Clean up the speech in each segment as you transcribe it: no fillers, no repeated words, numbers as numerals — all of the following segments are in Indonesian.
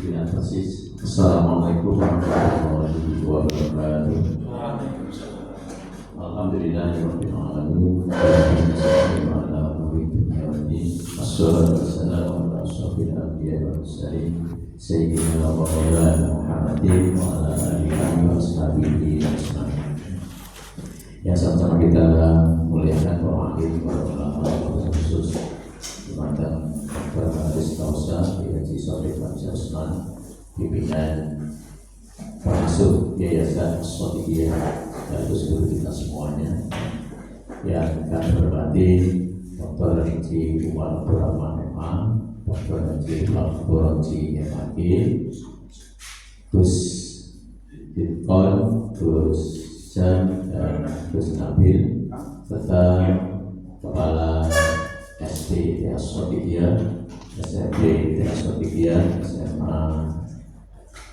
dengan persis. Assalamualaikum warahmatullahi wabarakatuh. Alhamdulillahirabbil alamin. Wassalatu wassalamu ala asyrofil anbiya'i wal mursalin sayyidina wa maulana Muhammadin wa ala alihi wa sahbihi ajma'in. Yang sama-sama kita muliakan para ahli, para ulama, khusus Jumatan Berbaris Kausa di Haji Sofi Fajr Usman, pimpinan pengasuh Yayasan As-Shadiqiyah, dan itu seluruh kita semuanya yang kami hormati Dr. Haji Umar Abdurrahman MA, Dr. Haji Al-Quraji MAG, Gus Ditkon, Gus Jam, dan Gus Nabil, serta Kepala SD As-Shadiqiyah, SMP As-Shadiqiyah, SMA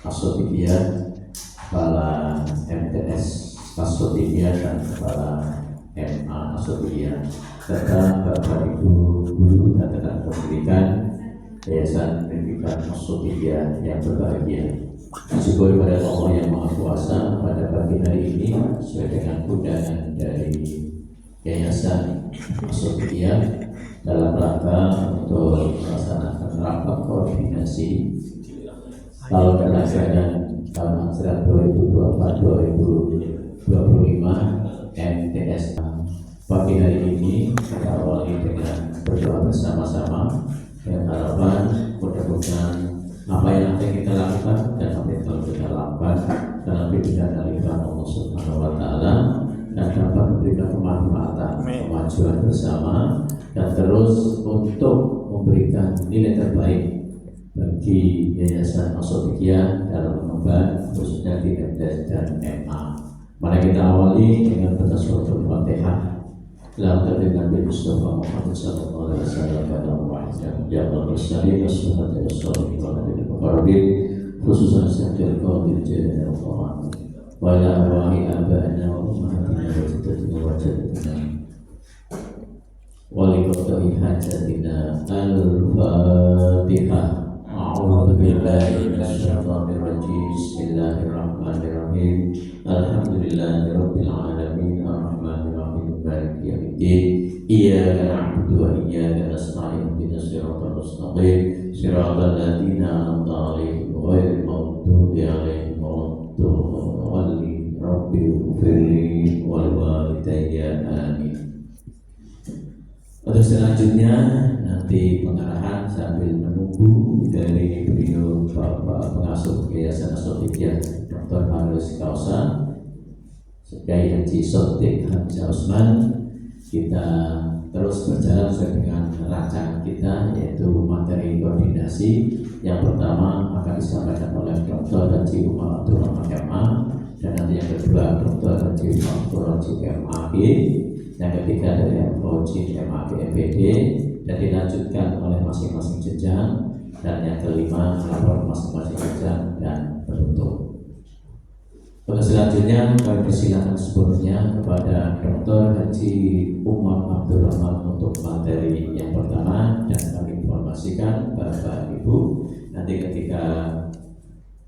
As-Shadiqiyah, Kepala MTS As-Shadiqiyah, dan Kepala MA As-Shadiqiyah, serta Bapak Ibu guru dan tenaga pendidikan Yayasan Pendidikan As-Shadiqiyah yang berbahagia. Syukur kepada Allah yang Maha Kuasa, pada pagi hari ini sesuai dengan undangan dari Yayasan As-Shadiqiyah dalam rangka untuk melaksanakan rapat koordinasi tahun pelajaran tahun ajaran 2024-2025 MTS. Pagi hari ini kita awali dengan berdoa bersama-sama dengan harapan mudah-mudahan apa yang akan kita lakukan dan apa yang telah kita lakukan dalam bimbingan aliran Allah Subhanahu wa Ta'ala dan dapat memberikan kemanfaatan, kemajuan bersama, dan terus untuk memberikan nilai terbaik bagi Yayasan As-Shadiqiyah dalam mengembang khususnya di MTS dan MA. Mari kita awali dengan baca suratul Fatihah. La tadina bil Mustafa Muhammad sallallahu alaihi wasallam pada wahid ya Allah syari wassalatu wassalamu ala nabiyyil muqarrabin khususan sayyidil qadir jalal Allah wa ala arwahi abaina wa ummahatina wa jaddatina wa jaddatina wa liqa'i hajatina al-Fatihah. A'udzu billahi minasyaitonir rajim. Bismillahirrahmanirrahim. Alhamdulillahirabbil alamin arrahmanir rahim maliki yaumiddin. Iyyaka na'budu wa iyyaka nasta'in ihdinas siratal mustaqim siratal ladzina an'amta 'alaihim ghairil maghdubi 'alaihim waladdallin. Rabbighfirli wal walidayya amin. Untuk selanjutnya nanti pengarahan sambil menunggu dari beliau Bapak Pengasuh Yayasan As-Shadiqiyah Dr. Haris Kausa Kiai Haji Sotik Hamzah Usman. Kita terus berjalan sesuai dengan rancangan kita, yaitu materi koordinasi. Yang pertama akan disampaikan oleh Dr. Haji Umar Abdurrahman MA, dan nanti yang kedua Dr. Haji Al-Quraji MAG, yang ketiga dari FOJ MAG MPD, dan dilanjutkan oleh masing-masing jenjang, dan yang kelima laporan masing-masing jenjang dan penutup. Untuk selanjutnya kami persilakan sepenuhnya kepada Dr. Haji Umar Abdurrahman untuk materi yang pertama, dan kami informasikan Bapak Ibu nanti ketika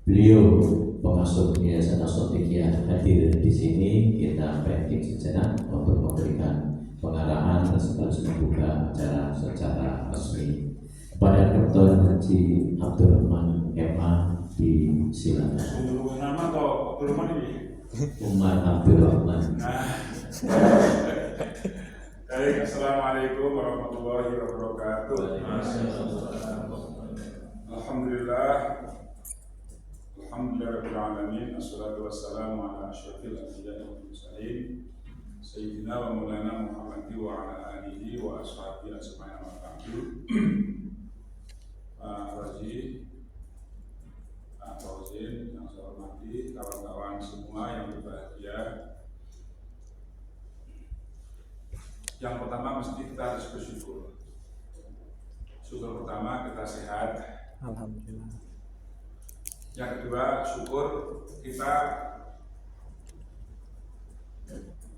beliau pengasuh Yayasan As-Shadiqiyah hadir di sini, kita breaking sejenak untuk memberikan pengarahan dan sekaligus membuka acara secara resmi. Kepada Dr. Haji Abdurrahman MA, disilakan. Nama atau Abdurrahman ini? Umar Abdurrahman. Baik, assalamualaikum warahmatullahi wabarakatuh. Alhamdulillah. Alhamdulillahirabbil alamin. Assalatu wassalamu ala asyrofil anbiya'i wal mursalin sayyidina wa maulana Muhammadin wa ala alihi wa ashabihi ajma'in wa ba'du. Pak Raji, Pak Fauzin yang saya hormati, kawan-kawan semua yang berbahagia. Yang pertama mesti kita harus bersyukur. Syukur pertama kita sehat. Alhamdulillah. Yang kedua, syukur kita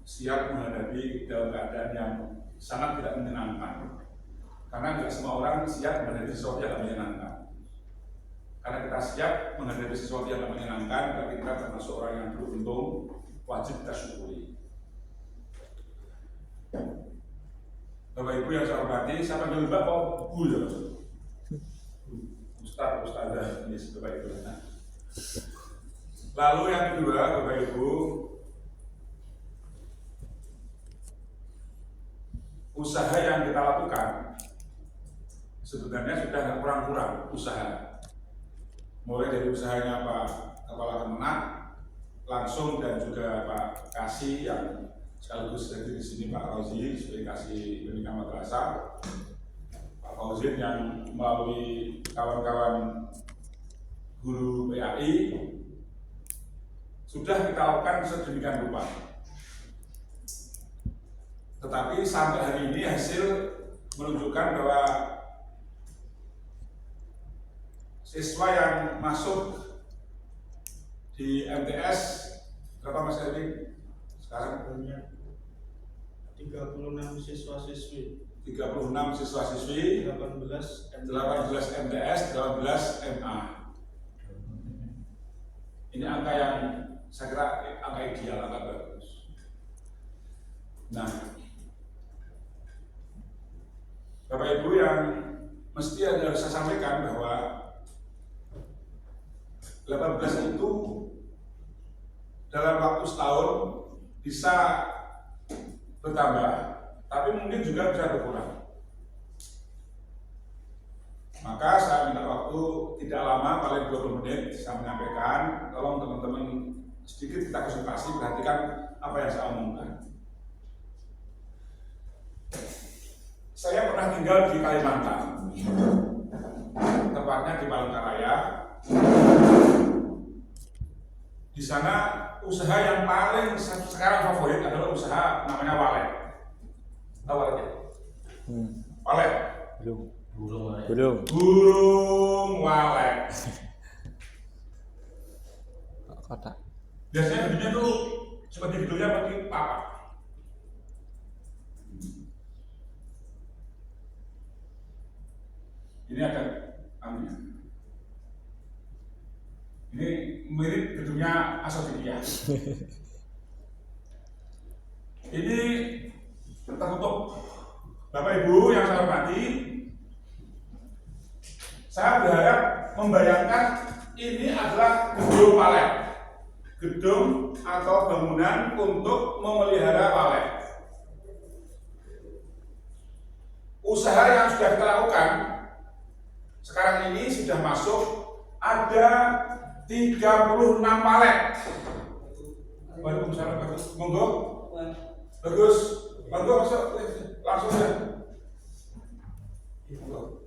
siap menghadapi dalam keadaan yang sangat tidak menyenangkan. Karena tidak semua orang siap menghadapi sesuatu yang menyenangkan. Karena kita siap menghadapi sesuatu yang tidak menyenangkan, berarti kita termasuk orang yang beruntung, wajib kita syukuri. Bapak Ibu yang saya hormati, saya panggil Mbak kok Bu ya? Ustazah, ini Bapak Ibu. Lalu yang kedua, Bapak Ibu, usaha yang kita lakukan sebenarnya sudah nggak kurang-kurang usaha. Mulai dari usahanya Pak Kepala Kemenak langsung dan juga Pak Kasih yang sekaligus hadir di sini, Pak Fauzi sebagai Kasih Pendidikan Madrasah, Pak Fauzi yang melalui kawan-kawan guru PAI sudah kita lakukan sedemikian rupa. Tetapi sampai hari ini hasil menunjukkan bahwa siswa yang masuk di MTS berapa Mas Erwin? Sekarang banyak 36 siswa-siswi, 36 siswa-siswi, 18 MTS, 18 MA. Ini angka yang saya kira angka ideal, angka bagus. Nah, Bapak Ibu yang mesti harus saya sampaikan bahwa 18 itu dalam waktu setahun bisa bertambah, tapi mungkin juga bisa berkurang. Maka saya minta waktu tidak lama, paling 20 menit, saya menyampaikan. Tolong teman-teman sedikit kita konsultasi, perhatikan apa yang saya omongkan. Saya pernah tinggal di Kalimantan, tepatnya di Palangkaraya. Di sana usaha yang paling sekarang favorit adalah usaha namanya walet. Tahu waletnya? Walet. Burung walet. Kotak. Biasanya gedungnya tuh seperti gedungnya seperti papak. Ini ada anunya. Ini mirip gedungnya Asotikia. Ini tertutup. Bapak Ibu yang saya hormati, saya berharap membayangkan ini adalah gedung walet, gedung atau bangunan untuk memelihara walet. Usaha yang sudah kita lakukan sekarang ini sudah masuk ada 36 walet. Waalaikumsalam, bagus. Monggo. Bagus. Monggo masuk langsung ya. Monggo.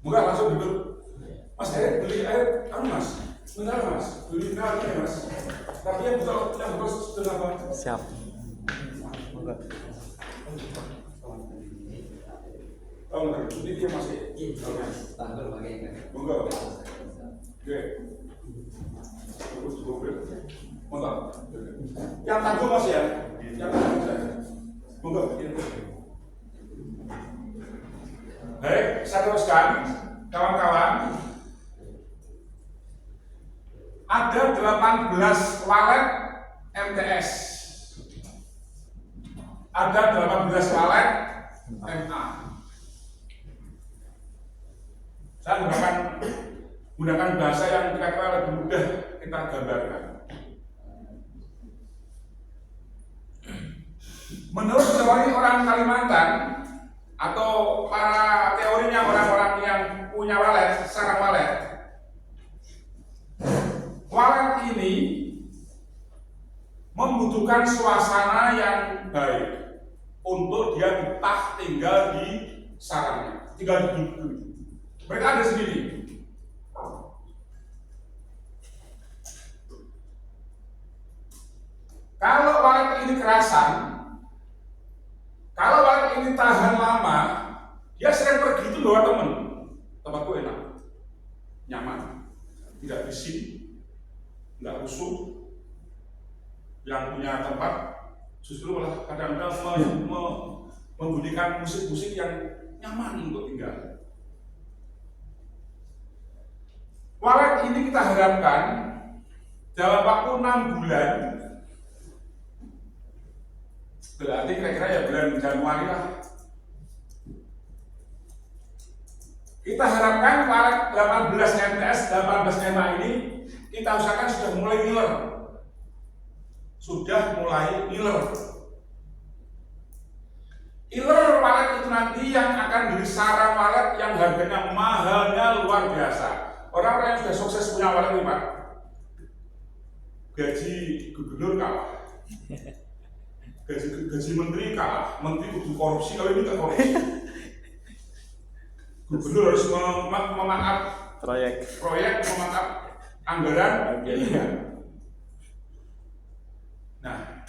Monggo langsung duduk. Mas, beli air, Mas. Benar Mas, beli air ya Mas. Tapi yang betul sudah apa? Siap. Oh, benar. Ini dia masih. Monggo. Oke. Monggo. Yang tangguh Mas ya. Yang tangguh saya. Monggo. Baik, saya teruskan, kawan-kawan. Ada 18 walet MTS, ada 18 walet MA. Saya menggunakan bahasa yang kira-kira lebih mudah kita gambarkan. Menurut teori orang Kalimantan atau para teorinya orang-orang yang punya walet, sarang walet, walet ini membutuhkan suasana yang baik untuk dia betah tinggal di sarangnya, tinggal di duduk. Mereka ada sendiri. Kalau walet ini kerasan, kalau walet ini tahan lama, dia sering pergi itu bawa teman. Tempatku enak, nyaman, tidak bising, nggak rusuh. yang punya tempat justru malah kadang-kadang membunyikan musik-musik yang nyaman untuk tinggal. Walet ini kita harapkan dalam waktu 6 bulan, berarti kira-kira ya bulan Januari lah, kita harapkan walet 18 MTS, 18 MA ini kita usahakan sudah mulai ngiler. Iler walet itu nanti yang akan jadi sarang walet yang harganya mahalnya luar biasa. Orang-orang yang sudah sukses punya walet ini, Pak, gaji gubernur kalah, gaji menteri kalah, menteri kudu korupsi, kalau ini tak korupsi. Gubernur harus memaaf proyek, memaaf anggaran. Iya. Nah,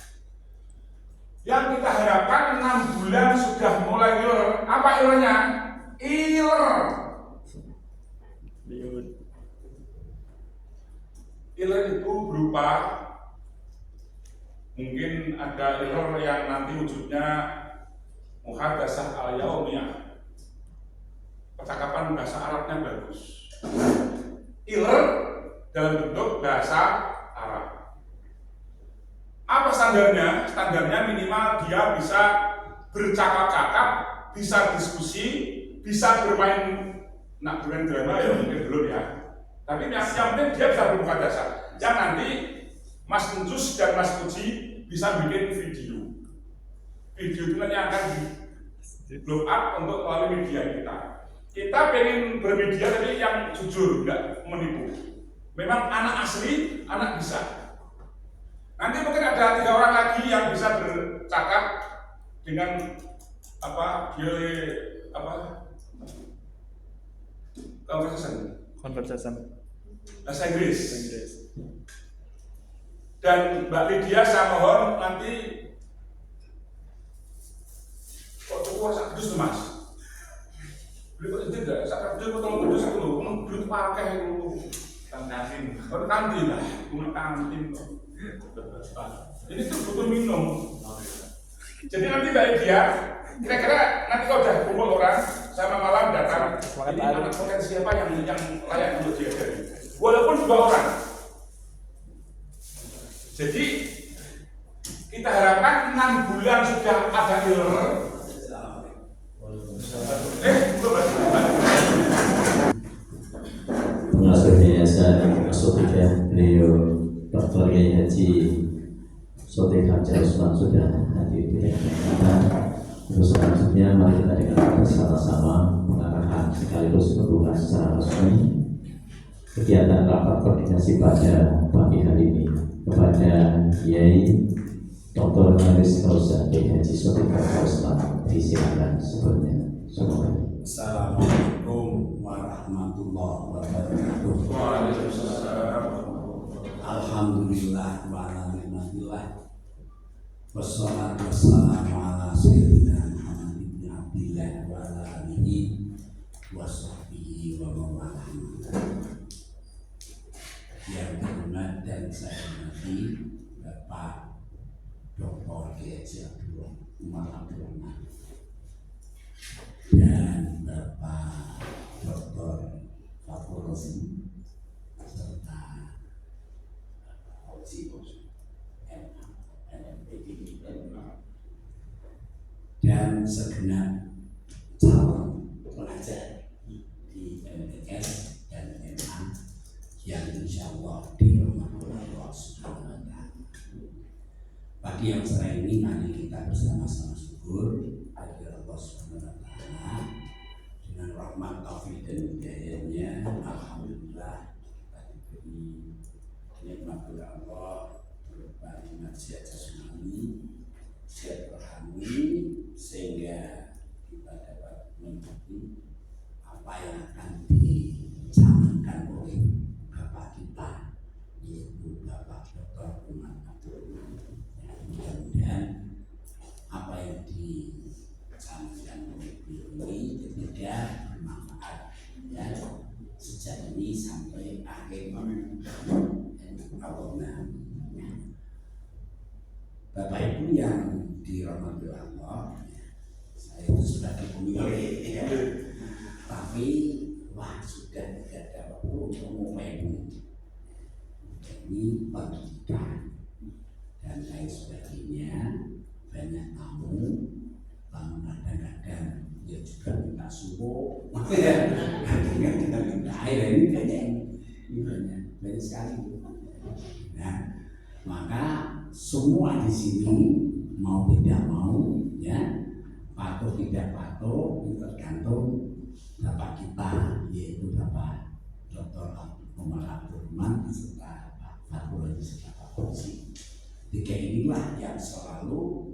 yang kita harapkan 6 bulan sudah mulai iler. Apa ilernya? Iler itu berupa mungkin ada iler yang nanti wujudnya muhadasah al-yaumiyah, percakapan bahasa Arabnya bagus. Iler dalam bentuk bahasa Arab. Apa standarnya? Standarnya minimal dia bisa bercakap-cakap, bisa diskusi, bisa bermain drama ya mungkin belum ya. Tapi yang penting dia bisa berbuka dasar. Yang nanti Mas Encus dan Mas Puji bisa bikin video. Video itu nanti akan di blow up untuk melalui media kita. Kita pengen bermedia tapi yang jujur, nggak menipu. Memang anak asli, anak bisa. Nanti mungkin ada 3 orang lagi yang bisa bercakap dengan conversation bahasa Inggris. Dan Mbak Lydia saya mohon nanti kok sak kudus tuh Mas. Beli itu enggak, sak kudus tolong kudus itu lho, beli pakai itu kantin lah, kantin. Ini tuh butuh minum. Jadi nanti Mbak Lydia, kira-kira nanti kalau udah kumpul orang sama malam datang, ini anak potensi siapa yang layak untuk diajari. Walaupun 2 orang. Jadi kita harapkan 6 bulan sudah ada iler. Pengasuh Yayasan Asotika beliau Dr. Kiai Haji Sotik Hajar Usman sudah hadir di kita. Terus selanjutnya mari kita dengarkan bersama-sama pengarahan sekaligus pembukaan secara resmi kegiatan rapat koordinasi pada pagi hari ini kepada Kiai Dr. Haris Kausa Kiai Haji Sotik Hajar Usman. Disilakan sebelumnya. Assalamualaikum warahmatullahi wabarakatuh. Waalaikumsalam. Alhamdulillah wa ala ni'matillah. Wassalatu wassalamu ala sayyidina Muhammad ibn Abdillah wa ala alihi wa sahbihi wa mawalah. Yang terhormat dan saya hormati Bapak Dr. Kiai Abdul Umar Abdul Rahman dan Bapak Dr. Fakhrul Razi serta dan segenap calon pelajar di MTS dan MA yang insya Allah dirahmati Allah Subhanahu wa Ta'ala. Pagi yang cerah ini mari kita bersama-sama syukur agar Allah Subhanahu wa Ta'ala dengan rahmat taufik dan hidayahnya, alhamdulillah kita diberi nikmat oleh Allah berupa nikmat sehat jasmani, sehat rohani, sehingga kita dapat mengikuti apa yang akan dicanangkan oleh Bapak kita, yaitu Bapak Dr. Umar Abdul Rahman. Mudah-mudahan apa yang dicanangkan oleh beliau ini tidak bermanfaat ya sejak ini sampai akhir. Allahumma Bapak Ibu yang dirahmati Allah, saya itu sebagai pemilih ya. Tapi wah sudah tidak ada waktu untuk ngomongin ini pendidikan dan lain sebagainya. Banyak tamu kadang-kadang dia juga minta suhu, kadang-kadang minta air, ini banyak sekali. Nah, maka semua di sini mau tidak mau ya, patuh tidak patuh itu tergantung Bapak kita, yaitu Bapak Dr. Omar Abdurrahman serta Pak Fatul serta Pak Polisi. Tiga inilah yang selalu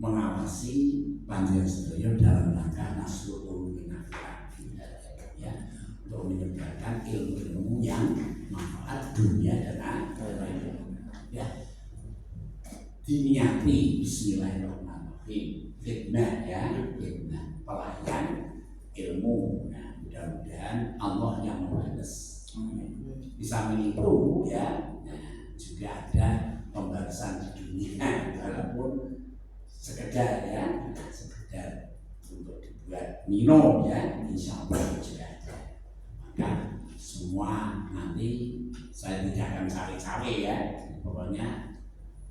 mengawasi panjenengan sedaya dalam rangka nasrul ulumi ya, untuk menyebarkan ilmu-ilmu yang manfaat dunia dan akhirat ya. Diniati bismillahirrahmanirrahim, khidmah ya, khidmah pelayan ilmu. Nah, mudah-mudahan Allah yang membalas. Di samping itu ya, nah, juga ada pembalasan di dunia, walaupun sekedar ya, sekedar untuk dibuat minum ya, insya Allah juga ada. Maka semua nanti saya tidak akan cawe-cawe ya, pokoknya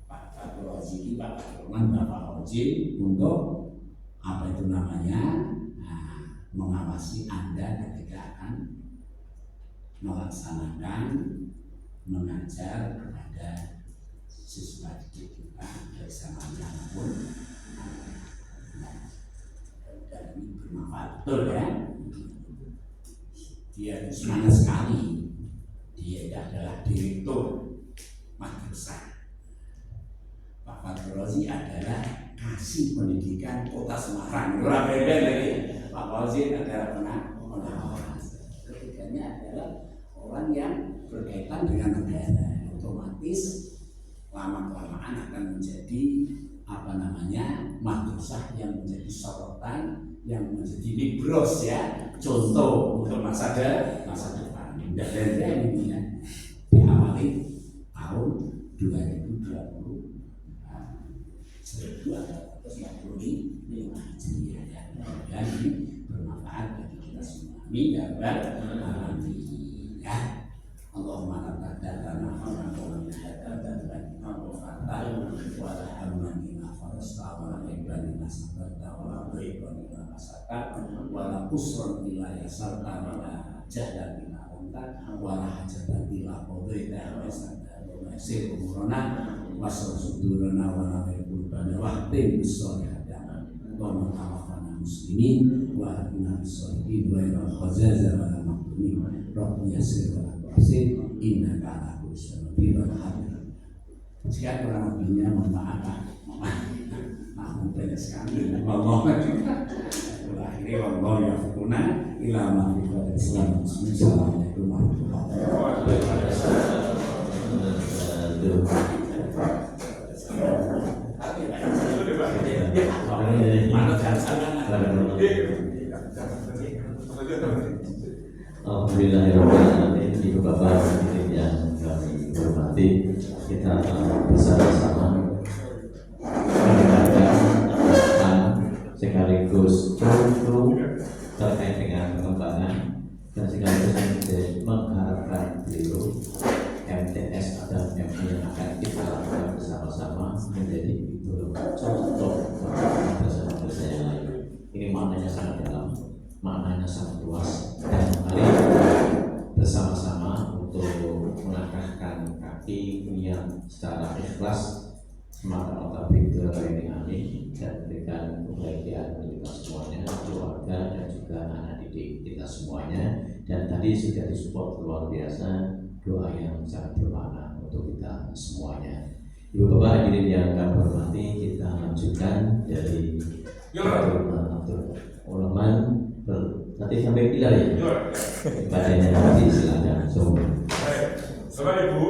Pak Fatul Rozi, Pak Fatul, Bapak Rozi untuk apa itu namanya, nah, mengawasi Anda ketika akan melaksanakan mengajar kepada siswa didik kita dari sana pun, dan ini bermanfaat betul ya. Dia semangat sekali. Dia adalah direktur madrasah. Pak Fatul Rozi adalah kasih pendidikan Kota Semarang. Ora beda lagi. Pak Rozi adalah pengawas. Ketiganya adalah orang yang berkaitan dengan negara. Otomatis lama-kelamaan akan menjadi apa namanya, madrasah yang menjadi sorotan, yang menjadi libros ya, contoh untuk masa depan. Dan ini ya, diawali tahun 2020 1245 Hijriah ya. Dan ini bermanfaat bagi kita semua. Amin ya rabbal alamin ya. Allahumma la taqaddana wa wala kusron ila yasarta wala jahlan ila unta wala hajatan ila qadaita wa yasir umurana wasra sudurana wa nafil qulubana wahtim bisolihata wa mutawafana muslimin wa hadina bisolihin wa ila khazaza wa la maktumin rabbi yasir wa la tuasir innaka ala kulli syai'in qadir. Sekian kurang lebihnya, mohon maaf namun banyak sekali. Akhirnya Allah ya fukuna ila ma'rifat Islam. Assalamualaikum warahmatullahi wabarakatuh. Alhamdulillahirrahmanirrahim. Ibu bapak yang kami hormati, kita bersama-sama mendengarkan sekaligus contoh terkait dengan pengembangan dan sekaligus mengharapkan beliau MTS dan MI yang akan kita lakukan bersama-sama menjadi contoh madrasah-madrasah yang lain. Ini maknanya sangat dalam, maknanya sangat luas, dan mari bersama-sama untuk melangkahkan kaki yang secara ikhlas semata-mata berikhtiar ini amin, dan berikan kebahagiaan untuk kita semuanya, keluarga dan juga anak didik kita semuanya. Dan tadi sudah disupport luar biasa, doa yang sangat bermakna untuk kita semuanya. Ibu bapak hadirin yang kami hormati, kita lanjutkan dari Abdul Rahman nanti sampai pilar ya. Badannya nanti silakan. Bapak Ibu,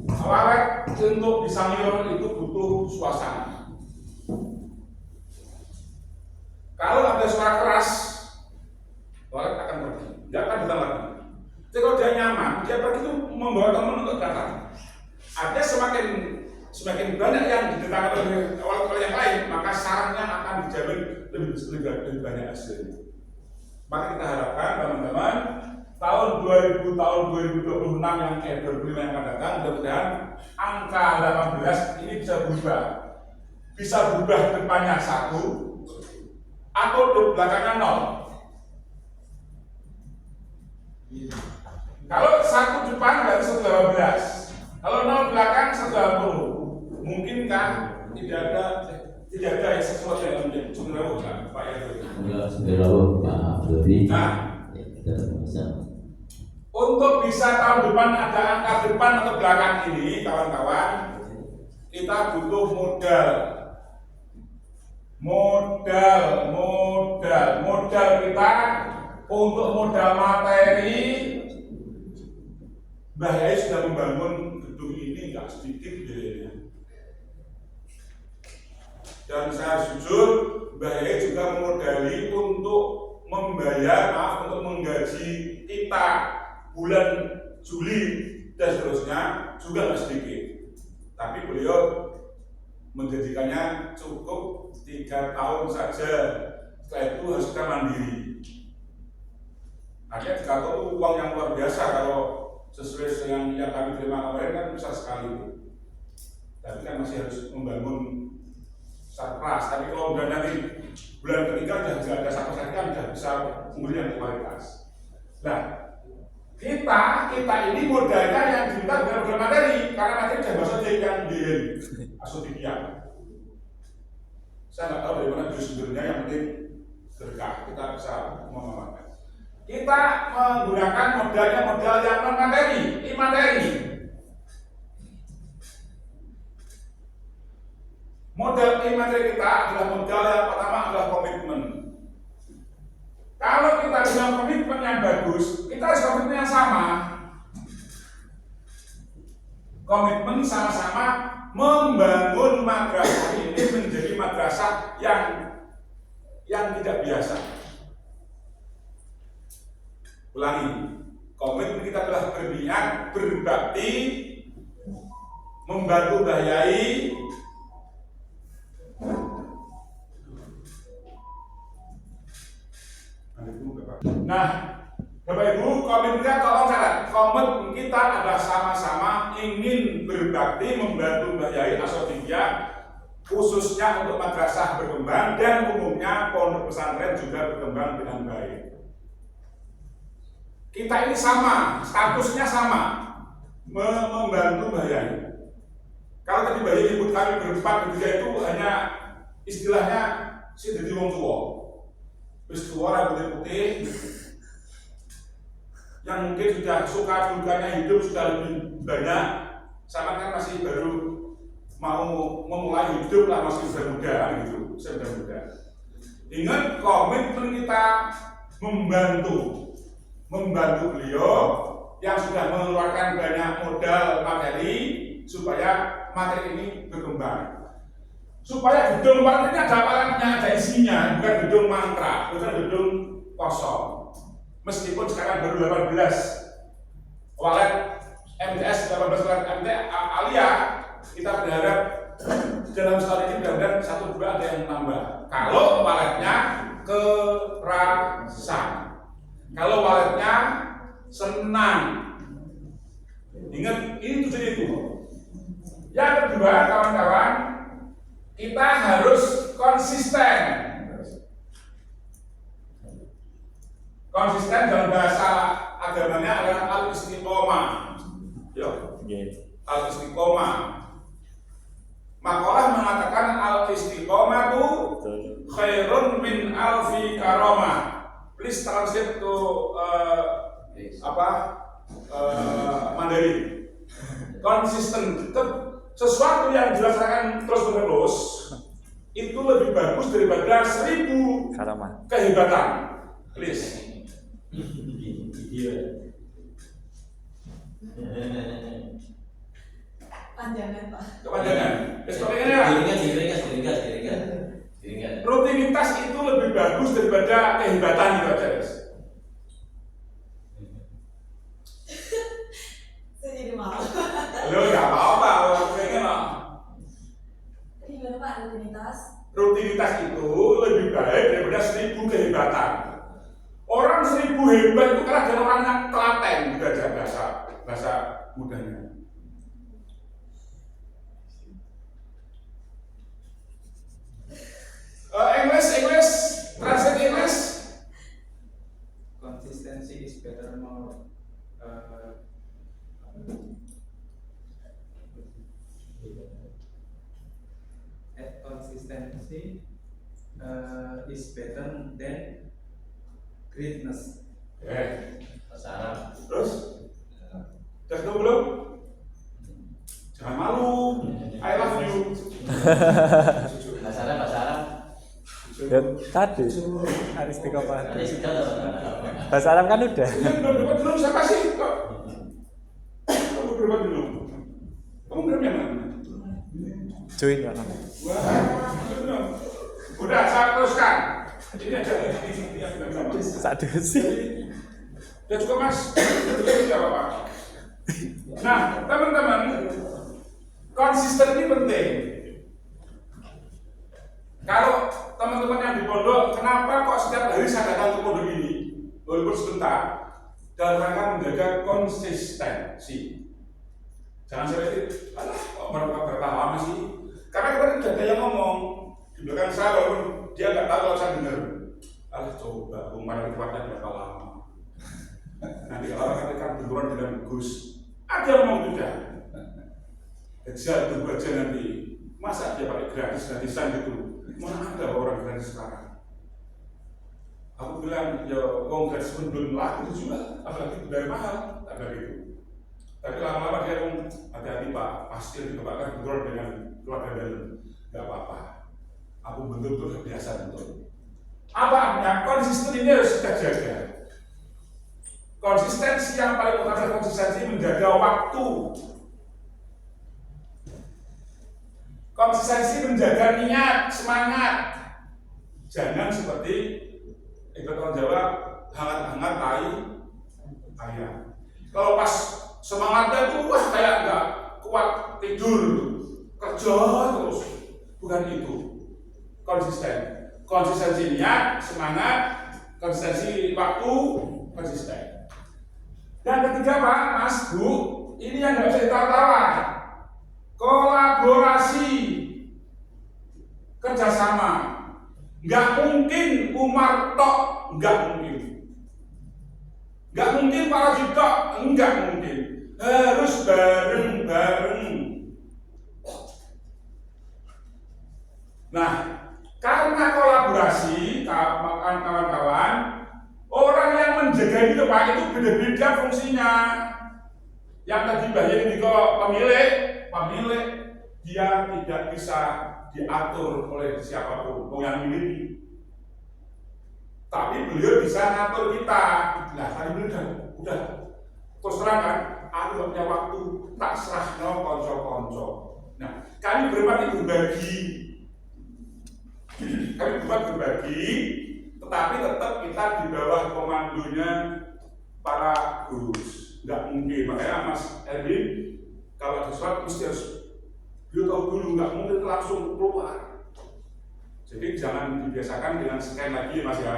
awalnya untuk bisa nyor itu butuh suasana. Kalau ada suara keras, orang akan pergi, nggak akan datang lagi. Jadi kalau dia nyaman, dia pergi itu membawa teman untuk datang. Artinya semakin semakin banyak yang didatangkan oleh yang lain, maka sarangnya akan dijamin lebih banyak hasilnya. Maka kita harapkan teman-teman tahun 2026 yang 2025 yang akan datang, mudah-mudahan angka 18 ini bisa berubah depannya 1 atau belakangnya 0. Kalau 1 depan berarti 118, kalau 0 belakang 180. Mungkinkah tidak ada sesuatu yang menjadi cenderung Pak Yadri? Cenderung Pak Dodi. Nah, Kita bisa. untuk bisa tahun depan ada angka depan atau belakang ini, kawan-kawan, kita butuh modal kita untuk modal materi. Mbah Yai sudah membangun gedung ini nggak sedikit biayanya. Dan saya jujur, Mbah Yai juga memodali untuk menggaji kita bulan Juli dan seterusnya juga nggak sedikit. Tapi beliau menjadikannya cukup 3 tahun saja. Setelah itu harus kita mandiri. Artinya 3 tahun itu uang yang luar biasa kalau sesuai dengan yang kami terima kemarin kan besar sekali. Tapi kan masih harus membangun sarpras. Tapi kalau udah nanti bulan ketiga sudah ada sarpras lagi kan sudah bisa memberikan kualitas. Nah, kita ini modalnya yang diminta bukan modal materi, karena materi sudah bahasa yang biayain asodikian. Saya nggak tahu dari mana sumbernya, yang penting berkah kita bisa mengamalkan. Kita menggunakan modal yang non materi, imateri. Modal imateri kita adalah modal yang pertama adalah komitmen. Kalau kita punya komitmen yang bagus, kita harus komitmen yang sama. Komitmen sama-sama membangun madrasah ini menjadi madrasah yang tidak biasa. Ulangi, komitmen kita telah berniat berbakti membantu Mbah Yai Nah, Bapak Ibu, komitmennya tolong catat. Komitmen kita adalah sama-sama ingin berbakti membantu Mbah Yai Asodiyah, khususnya untuk madrasah berkembang dan umumnya pondok pesantren juga berkembang dengan baik. Kita ini sama, statusnya sama, membantu Mbah Yai. Kalau tadi Mbah Yai nyebut kami berempat bertiga itu hanya istilahnya si dadi wong tua. Wis tua rambutnya putih, yang mungkin sudah suka dukanya hidup sudah lebih banyak, sama kan masih baru mau memulai hidup lah, masih muda gitu, muda. Ingat komitmen kita membantu beliau yang sudah mengeluarkan banyak modal materi supaya materi ini berkembang. Supaya gedung ini ada alatnya, ada isinya, bukan gedung mantra, bukan gedung kosong. Meskipun sekarang baru 18 walet MTS, 18 walet MTS Alia, kita berharap dalam setahun ini mudah-mudahan 1-2 ada yang nambah. Kalau waletnya kerasan, kalau waletnya senang. Ingat, ini tujuan itu. Yang kedua, kawan-kawan, kita harus konsisten. Konsisten dalam bahasa agamanya adalah al-istiqomah. Al-istiqomah. Makalah mengatakan al-istiqomah itu khairun min alfi karomah. Please translate to Mandarin. Konsisten, sesuatu yang dilaksanakan terus-menerus itu lebih bagus daripada 1000 kehebatan. Please. Panjangan Pak. Kepanjangan. Rutinitas itu lebih bagus daripada kehebatan itu aja. Saya jadi malu. Lo nggak apa-apa, pengen lah. Rutinitas itu lebih baik daripada 1000 kehebatan. Orang 1000 hebat itu kalah dengan orang yang telaten, gitu aja bahasa mudahnya. English, translate English. Consistency is better more. Consistency is better than greatness. Bahasa Arab. Terus? Udah ketemu belum? Jangan malu. I love you. Bahasa Arab, bahasa Arab. Ya, tadi Aris Tikopan. Tadi sudah loh. Bahasa Arab kan udah. Belum dapat belum siapa sih kok? Kamu berapa belum? Kamu belum yang mana? Join ya namanya. Wah, belum. Udah saya teruskan. Ini aja ini yang sama. Satu sih. Udah cukup mas. Tidak apa-apa. Nah teman-teman, konsisten ini penting. Kalau teman-teman yang di pondok, kenapa kok setiap hari saya datang ke pondok ini, walaupun sebentar, dalam rangka menjaga konsistensi. Jangan sampai alah, kok berapa lama sih? Karena kemarin ada yang ngomong di belakang saya, walaupun dia nggak tahu kalau saya dengar. Alah, coba umar tempatnya berapa lama? Nanti kalau orang katakan benturan dengan Gus, ada yang mau juga. Kejar tunggu aja nanti. Masa dia pakai gratisan gitu? Mana ada orang gratis sekarang? Aku bilang, ya uang gratis pun belum laku juga, apalagi dari mahal, tak ada gitu. Tapi lama-lama dia ngomong, hati-hati Pak, pasti dikebakar benturan dengan keluarga dalam. Gak apa-apa, aku betul-betul biasa bentuk. Apa artinya? Konsisten ini harus kita jaga. Konsistensi yang paling utama, konsistensi menjaga waktu. Konsistensi menjaga niat, semangat. Jangan seperti ikut orang Jawa, hangat-hangat tai ayam. Kalau pas semangatnya itu wah kayak nggak kuat tidur, kerja terus. Bukan itu. Konsisten. Konsistensi niat, semangat, konsistensi waktu, konsisten. Dan ketiga Pak, Mas, Bu, ini yang nggak bisa ditawar-tawar. Kolaborasi, kerjasama. Nggak mungkin Umar tok, nggak mungkin. Nggak mungkin Pak Rajid tok, nggak mungkin. Harus bareng-bareng. Nah, karena kolaborasi, kawan-kawan, orang yang menjaga itu Pak, itu beda-beda fungsinya. Yang tadi Mbak Yeni pemilik, dia tidak bisa diatur oleh siapapun, mau yang milih. Tapi beliau bisa ngatur kita. Nah, tadi beliau udah terus terang kan, aku gak punya waktu, tak serah no konco-konco. Nah, kami berempat itu berbagi. Tetapi tetap kita di bawah komandonya para guru. Nggak mungkin, makanya Mas Erwin kalau ada sesuatu mesti harus beliau tahu dulu, nggak mungkin langsung keluar. Jadi jangan dibiasakan dengan scan lagi Mas ya.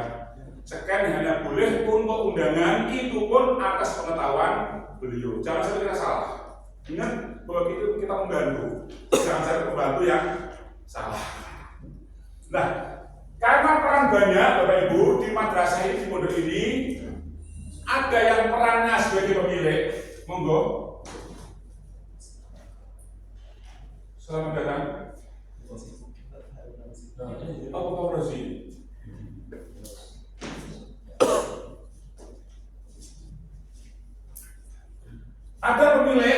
Scan hanya boleh untuk undangan, itu pun atas pengetahuan beliau. Jangan sampai kita salah. Ingat bahwa itu kita membantu, jangan sampai membantu yang salah. Nah, karena peran banyak Bapak Ibu di madrasah ini, di pondok ini, ada yang perannya sebagai pemilik, monggo. Selamat datang. Apa Pak Rosi? Ada pemilik